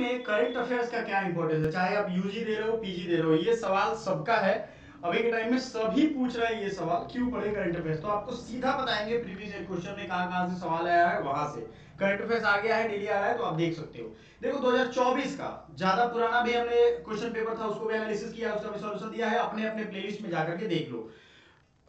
में current affairs का क्या इंपॉर्टेंस है, चाहे आप यूजी दे रहे हो पीजी दे रहे हो, ये सवाल सबका है। अभी के टाइम में सभी पूछ रहे हैं ये सवाल, क्यों पढ़े करंट अफेयर्स। तो आपको सीधा बताएंगे प्रीवियस ईयर क्वेश्चन में कहां कहां से सवाल आया है, वहां से करंट अफेयर्स आ गया है, डेली आ रहा है, तो आप देख सकते हो। देखो 2024 का ज्यादा पुराना भी हमने क्वेश्चन पेपर था, उसको भी एनालिसिस किया, उसका भी सॉल्यूशन दिया है, अपने अपने प्लेलिस्ट में जाकर के देख लो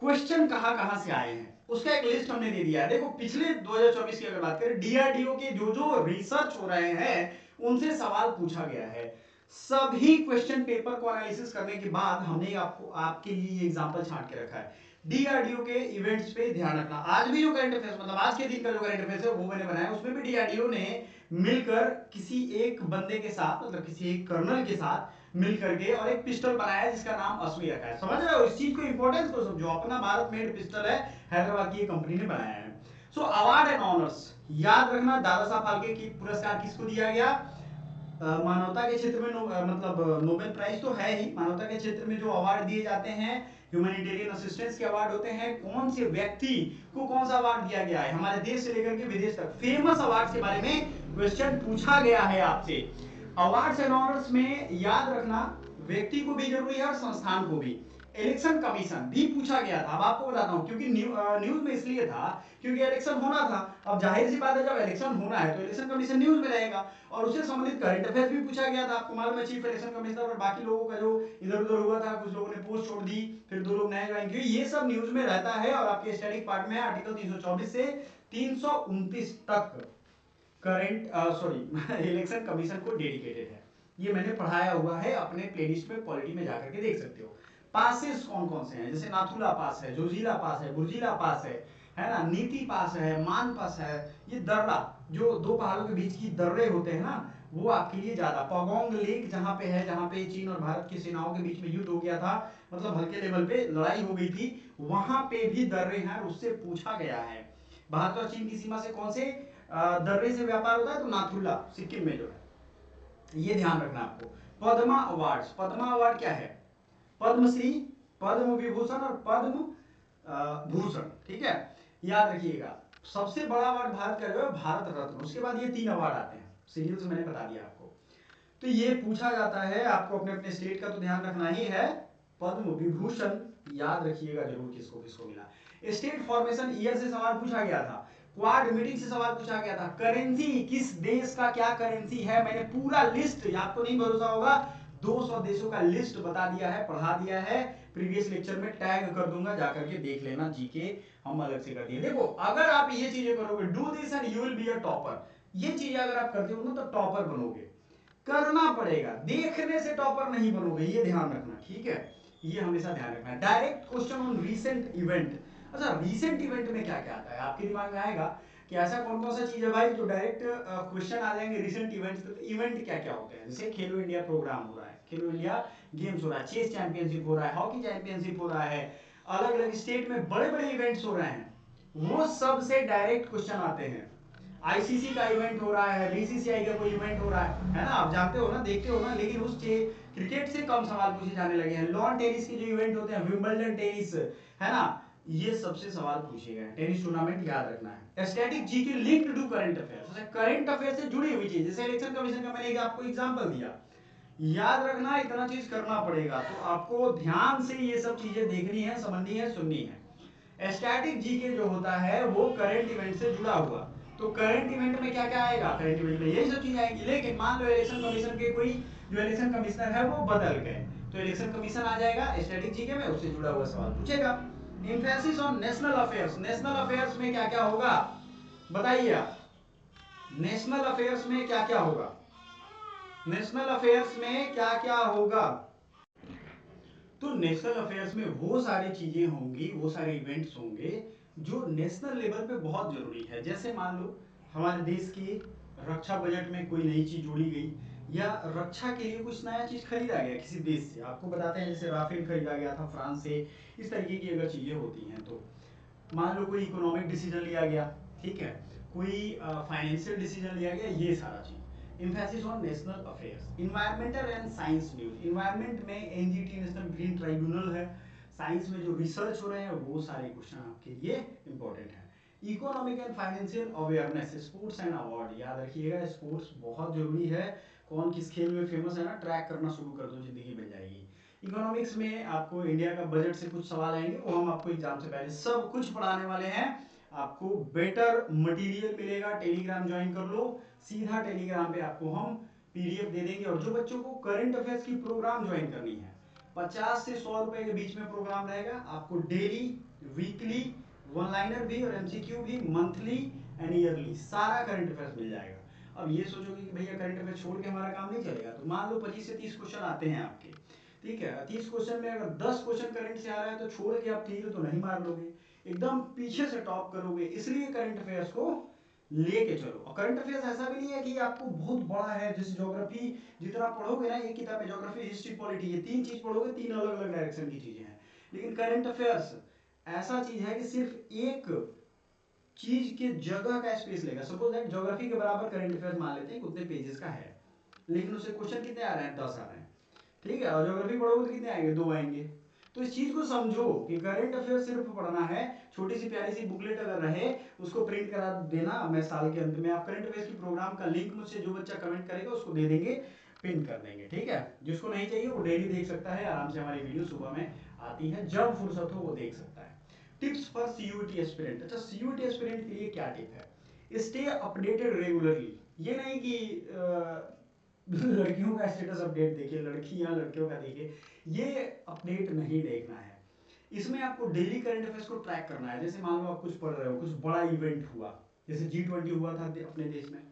क्वेश्चन कहां कहां से आए हैं, उसका एक लिस्ट हमने दे दिया है। देखो पिछले 2024 की अगर बात करें, डीआरडीओ के जो जो रिसर्च हो रहे हैं उनसे सवाल पूछा गया है। सभी क्वेश्चन पेपर को एनालिसिस करने के बाद हमने आपको आपके लिए एग्जांपल छांट के रखा है। डीआरडीओ के इवेंट्स पे ध्यान रखना। आज भी जो करंट अफेयर्स, मतलब आज के दिन का जो करंट अफेयर्स है वो मैंने बनाया, उसमें भी डीआरडीओ ने मिलकर किसी एक बंदे के साथ, मतलब किसी एक कर्नल के साथ मिल करके और एक पिस्टल बनाया जिसका नाम अश्वी रखा है। समझ रहे हो इस चीज को, इंपॉर्टेंस को समझो। अपना भारत मेड पिस्टल है, हैदराबाद की कंपनी ने बनाया है। सो अवार्ड एंड ऑनर्स याद रखना, दादा साहब फाल्के की पुरस्कार किसको दिया गया, मानवता के क्षेत्र में मतलब नोबेल प्राइज तो है ही, मानवता के क्षेत्र में जो अवार्ड दिए जाते हैं ह्यूमैनिटेरियन असिस्टेंस के अवार्ड होते हैं, कौन से व्यक्ति को कौन सा अवार्ड दिया गया है, हमारे देश से लेकर के विदेश तक फेमस अवार्ड के बारे में क्वेश्चन पूछा गया है आपसे। अवार्ड्स एंड ऑनर्स में याद रखना व्यक्ति को भी जरूरी है और संस्थान को भी। इलेक्शन कमीशन भी पूछा गया था, अब आपको बताता हूं, क्योंकि न्यूज में इसलिए था क्योंकि इलेक्शन होना था। अब जाहिर सी बात है, जब इलेक्शन होना है तो इलेक्शन कमीशन न्यूज में रहेगा, और उससे संबंधित करंट अफेयर्स भी पूछा गया था। आपको मालूम है चीफ इलेक्शन कमिश्नर और बाकी लोगों का जो इधर उधर हुआ था, कुछ लोगों ने पोस्ट छोड़ दी, फिर 2 लोग नए ज्वाइन किए, ये सब न्यूज में रहता है। और आपके स्टैटिक पार्ट में आर्टिकल 324 से 329 तक करंट इलेक्शन कमीशन को डेडिकेटेड है। ये मैंने पढ़ाया हुआ है अपने प्लेलिस्ट में, पॉलिटी में जाकर के देख सकते हो। पासेस कौन कौन से हैं, जैसे नाथुला पास है, जोजिला पास है, बुर्जिला पास है ना, नीति पास है, मान पास है। ये दर्रा, जो दो पहाड़ों के बीच की दर्रे होते हैं ना, वो आपके लिए ज्यादा। पगोंग लेक जहां पे है, जहां पे चीन और भारत की सेनाओं के बीच में युद्ध हो गया था, मतलब हल्के लेवल पे लड़ाई हो गई थी, वहां पे भी दर्रे हैं, उससे पूछा गया है। भारत और चीन की सीमा से कौन से दर्रे से व्यापार होता है, तो नाथुला सिक्किम में जो है, ये ध्यान रखना आपको। पद्मा अवार्ड्स, पद्मा अवार्ड क्या है, पद्मश्री, पद्म विभूषण और पद्म भूषण, ठीक है, याद रखिएगा। सबसे बड़ा अवार्ड भारत का जो है भारत रत्न, उसके बाद ये 3 अवार्ड आते हैं, सीरियल से मैंने बता दिया आपको। तो ये पूछा जाता है, आपको अपने अपने स्टेट का तो ध्यान रखना ही है। पद्म विभूषण याद रखिएगा जरूर किसको किसको मिला। स्टेट फॉर्मेशन ईयर से सवाल पूछा गया था, क्वाड मीटिंग से सवाल पूछा गया था, करेंसी किस देश का क्या करेंसी है, मैंने पूरा लिस्ट, आपको नहीं भरोसा होगा 200 देशों का लिस्ट बता दिया है, पढ़ा दिया है, प्रीवियस लेक्चर में टैग कर दूंगा, जाकर के देख लेना, जीके हम अलग से कर दिए। देखो अगर आप ये चीजें करोगे, do this and you will be a topper, ये चीजें अगर आप करते हो ना तो टॉपर बनोगे, करना पड़ेगा, देखने से टॉपर नहीं बनोगे, ये ध्यान रखना, ठीक है, ये हमेशा ध्यान रखना। Direct question on recent event, अच्छा रीसेंट इवेंट में क्या क्या आता है, आपके दिमाग में आएगा कि ऐसा कौन कौन सा चीज है भाई जो डायरेक्ट क्वेश्चन आ जाएंगे रिसेंट इवेंट्स। तो इवेंट क्या क्या होते हैं, जैसे खेलो इंडिया प्रोग्राम हो रहा है, खेलो इंडिया गेम्स हो रहा है, चेस चैंपियनशिप हो रहा है, हॉकी चैंपियनशिप हो रहा है, अलग अलग स्टेट में बड़े बड़े इवेंट्स हो रहे हैं, वो सब से डायरेक्ट क्वेश्चन आते हैं। आईसीसी का इवेंट हो रहा है, बीसीसीआई का कोई इवेंट हो रहा है ना, आप जानते हो ना, देखते हो ना, लेकिन उस क्रिकेट से कम सवाल पूछे जाने लगे हैं। लॉन टेनिस के जो इवेंट होते हैं, विंबलडन टेनिस, है ना, ये सबसे सवाल पूछे गए। टेनिस टूर्नामेंट याद रखना है। Static GK linked to current affairs, current affair से जुड़ी हुई चीज, जैसे इलेक्शन कमीशन का मैंने आपको एग्जांपल दिया, याद रखना, इतना चीज करना पड़ेगा, तो आपको ध्यान से ये सब चीजें देखनी है, समझनी है, सुननी है। स्टैटिक जीके जो होता है वो करंट इवेंट से जुड़ा हुआ, तो करंट इवेंट में क्या क्या आएगा, करंट इवेंट में यही सब चीज आएगी। लेकिन मान लो इलेक्शन कमीशन के कोई जो इलेक्शन कमिश्नर है वो बदल गए, तो इलेक्शन कमीशन आ जाएगा स्टैटिक जीके में, उससे जुड़ा हुआ सवाल पूछेगा। Emphasis on national affairs, national affairs में क्या क्या होगा बताइए आप, नेशनल अफेयर्स में क्या क्या होगा, नेशनल अफेयर्स में क्या क्या होगा। तो नेशनल अफेयर्स में वो सारी चीजें होंगी, वो सारे इवेंट्स होंगे जो नेशनल लेवल पे बहुत जरूरी है। जैसे मान लो हमारे देश की रक्षा बजट में कोई नई चीज जोड़ी गई, या रक्षा के लिए कुछ नया चीज खरीदा गया किसी देश से, आपको बताते हैं जैसे राफेल खरीदा गया था फ्रांस से, इस तरीके की अगर चीजें होती हैं, तो मान लो कोई इकोनॉमिक डिसीजन लिया गया, ठीक है, कोई फाइनेंशियल डिसीजन लिया गया, ये सारा चीज। emphasis on national affairs, environmental and science news, environment में एनजीटी नेशनल ग्रीन ट्राइब्यूनल है, साइंस में जो रिसर्च हो रहे हैं वो सारे क्वेश्चन आपके लिए इंपॉर्टेंट है। Economic and financial awareness, sports and award, याद रखिएगा स्पोर्ट्स बहुत जरूरी है। कौन किस खेल में फेमस है ना, ट्रैक करना शुरू कर दो, जिंदगी बन जाएगी। इकोनॉमिक्स में आपको इंडिया का बजट से कुछ सवाल आएंगे, वो हम आपको एग्जाम से पहले सब कुछ पढ़ाने वाले हैं। आपको बेटर मटेरियल मिलेगा, टेलीग्राम ज्वाइन कर लो, सीधा टेलीग्राम पे आपको हम पीडीएफ दे देंगे। और जो बच्चों को करंट अफेयर्स की प्रोग्राम ज्वाइन करनी है, 50 से 100 रुपए के बीच में प्रोग्राम रहेगा। आपको डेली, वीकली, वन लाइनर भी और एमसीक्यू भी, मंथली एंड ईयरली सारा करंट अफेयर्स मिल जाएगा। अब ये सोचोगे कि भैया करंट अफेयर्स छोड़ के हमारा काम नहीं चलेगा, तो मान लो 25 से 30 क्वेश्चन आते हैं आपके, ठीक है। 30 क्वेश्चन में अगर 10 क्वेश्चन करंट से आ रहा है तो छोड़ के आप ठीक है तो नहीं मार लोगे, एकदम पीछे से टॉप करोगे। इसलिए करंट अफेयर्स को लेके चलो। और करंट अफेयर्स ऐसा भी नहीं है कि आपको बहुत बड़ा है, जैसे ज्योग्राफी जितना पढ़ोगे ना, एक किताब है ज्योग्राफी, हिस्ट्री, पॉलिटी, ये 3 चीज पढ़ोगे, 3 अलग अलग डायरेक्शन की चीजें हैं। लेकिन करंट अफेयर्स ऐसा चीज है कि सिर्फ एक चीज के जगह का स्पेस लेगा। सपोज दैट ज्योग्राफी के बराबर करंट अफेयर्स मान लेते हैं, उतने पेजेस का है, लेकिन उससे क्वेश्चन कितने आ रहे हैं, 10 आ रहे हैं, ठीक है। और ज्योग्राफी पढ़ोगे तो कितने आएंगे, 2 आएंगे। तो इस चीज को समझो कि करंट अफेयर सिर्फ पढ़ना है। छोटी सी प्यारी सी बुकलेट अगर रहे, उसको प्रिंट करा देना, मैं साल के अंत में आप करंट अफेयर्स की प्रोग्राम का लिंक मुझसे जो बच्चा कमेंट करेगा उसको दे देंगे, पिन कर देंगे, ठीक है। जिसको नहीं चाहिए वो डेली देख सकता है, आराम से हमारी वीडियो सुबह में आती है, जब फुर्सत हो वो देख सकता है। Tips for CUET aspirant. अच्छा, सीयूईटी एस्पिरेंट के लिए क्या टिप है, स्टे अपडेटेड रेगुलरली। ये नहीं कि लड़कियों का स्टेटस अपडेट देखिए, लड़कियां लड़कियों का देखिए, ये अपडेट नहीं देखना है। इसमें आपको डेली करंट अफेयर्स को ट्रैक करना है। जैसे मान लो आप कुछ पढ़ रहे हो, कुछ बड़ा इवेंट हुआ, जैसे G20 हुआ था अपने देश में,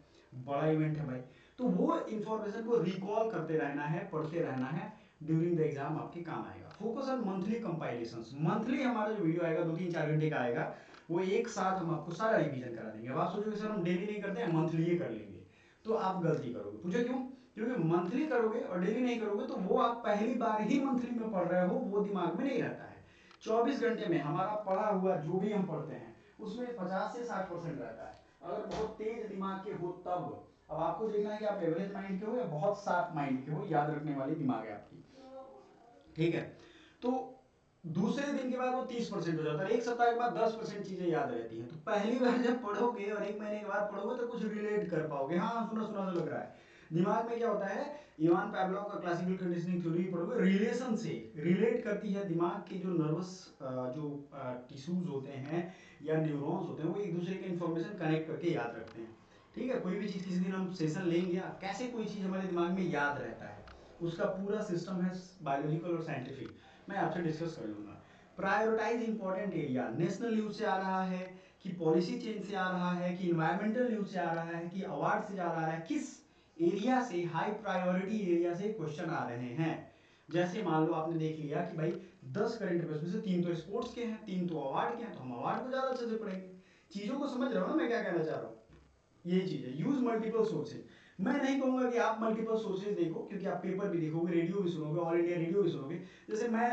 बड़ा इवेंट है भाई, तो वो इंफॉर्मेशन को रिकॉल करते रहना है, पढ़ते रहना है, ड्यूरिंग द एग्जाम आपके काम आएगा। Focus on monthly compilations. Monthly हमारा जो वीडियो आएगा 2-3-4 घंटे का आएगा, वो एक साथ हम आपको सारा रिवीजन करा देंगे। अब आप सोचोगे सर हम डेली नहीं करते हैं, मंथली ही कर लेंगे, तो आप गलती करोगे। पूछो क्यों? क्योंकि मंथली करोगे और डेली नहीं करोगे तो वो आप पहली बार ही मंथली में पढ़ रहे हो, वो दिमाग में नहीं रहता है। 24 घंटे में हमारा पढ़ा हुआ जो भी हम पढ़ते हैं उसमें 50 से 60% रहता है, अगर बहुत तेज दिमाग के हो तब। अब आपको देखना है कि आप एवरेज माइंड के हो या बहुत शार्प माइंड के हो, याद रखने वाली दिमाग है आपकी, ठीक है। तो दूसरे दिन के बाद वो 30% हो जाता है, एक सप्ताह के बाद 10% चीजें याद रहती हैं। तो पहली बार जब पढ़ोगे और 1 महीने के बाद पढ़ोगे तो कुछ रिलेट कर पाओगे, हाँ सुना सुना सा लग रहा है। दिमाग में क्या होता है, इवान पैवलोव का क्लासिकल कंडीशनिंग थ्योरी पढ़ोगे, रिलेशन से रिलेट करती है। दिमाग के जो नर्वस जो टिश्यूज होते हैं या न्यूरॉन्स होते हैं, वो एक दूसरे के इंफॉर्मेशन कनेक्ट करके याद रखते हैं, ठीक है। कोई भी चीज़ किसी दिन हम सेशन लेंगे, कैसे कोई चीज़ हमारे दिमाग में याद रहता है, उसका पूरा सिस्टम है बायोलॉजिकल और साइंटिफिक, मैं आपसे डिस्कस कर लूँगा। Prioritise important area, national news से आ रहा है कि पॉलिसी चेंज से आ रहा है कि इन्वायरमेंटल न्यूज से आ रहा है कि अवार्ड से आ रहा है, किस एरिया से, हाई प्रायोरिटी एरिया से क्वेश्चन आ रहे हैं। जैसे मान लो आपने देख लिया कि भाई 10 करंट अफेयर्स में से 3 तो स्पोर्ट्स के हैं, 3 तो अवार्ड के हैं, तो हम अवार्ड को ज़्यादा अच्छे से पढ़ेंगे। चीज़ों को समझ रहे हो ना मैं क्या कहना चाह रहा हूँ, यही चीज़ है। Use multiple sources. मैं नहीं कहूँगा कि आप मल्टीपल सोर्सेज देखो, क्योंकि आप पेपर भी देखोगे, रेडियो भी सुनोगे, ऑल इंडिया रेडियो भी सुनोगे। जैसे मैं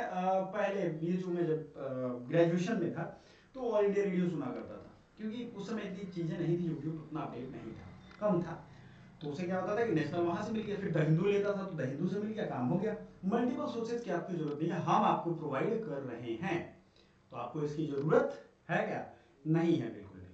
पहले BHU में जब ग्रेजुएशन में था तो ऑल इंडिया रेडियो सुना करता था, क्योंकि उस समय इतनी चीज़ें नहीं थी, यूट्यूब उतना अपडेट नहीं था, कम था। तो उसे क्या होता था कि नेशनल वहाँ से मिल गया, फिर द हिंदू लेता था तो द हिंदू से मिल गया, काम हो गया। मल्टीपल सोर्सेज की आपकी जरूरत नहीं है, हम आपको प्रोवाइड कर रहे हैं, तो आपको इसकी जरूरत है क्या? नहीं है, बिल्कुल नहीं।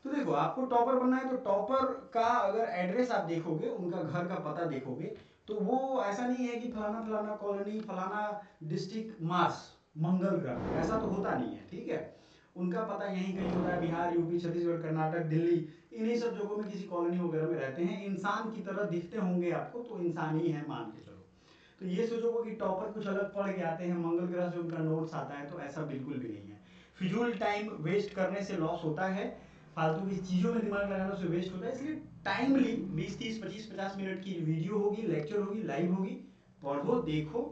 तो देखो, आपको टॉपर बनना है तो टॉपर का अगर एड्रेस आप देखोगे, उनका घर का पता देखोगे, तो वो ऐसा नहीं है कि फलाना फलाना कॉलोनी, फलाना डिस्ट्रिक्ट, मार्स, मंगल ग्रह, ऐसा तो होता नहीं है, ठीक है। उनका पता यहीं कहीं होता है, बिहार, यूपी, छत्तीसगढ़, कर्नाटक, दिल्ली, इन्हीं सब जगहों में किसी कॉलोनी वगैरह में रहते हैं। इंसान की तरह दिखते होंगे आपको, तो इंसान ही है मान के चलो। तो ये सोचोगे कि टॉपर कुछ अलग पढ़ के आते हैं, मंगल ग्रह से उनका नोट्स आता है, तो ऐसा बिल्कुल भी नहीं है। फिजूल टाइम वेस्ट करने से लॉस होता है, फालतू की चीज़ों में दिमाग लगाने से वेस्ट होता है। इसलिए टाइमली 20, 30, 25, 50 मिनट की वीडियो होगी, लेक्चर होगी, लाइव होगी, पढ़ो, देखो।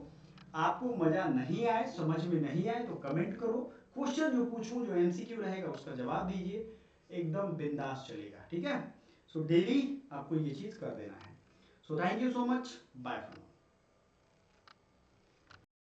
आपको मजा नहीं आए, समझ में नहीं आए तो कमेंट करो, क्वेश्चन जो पूछूं, जो MCQ रहेगा उसका जवाब दीजिए, एकदम बिंदास चलेगा, ठीक है। सो डेली आपको ये चीज़ कर देना है। So thank you so much, bye friends.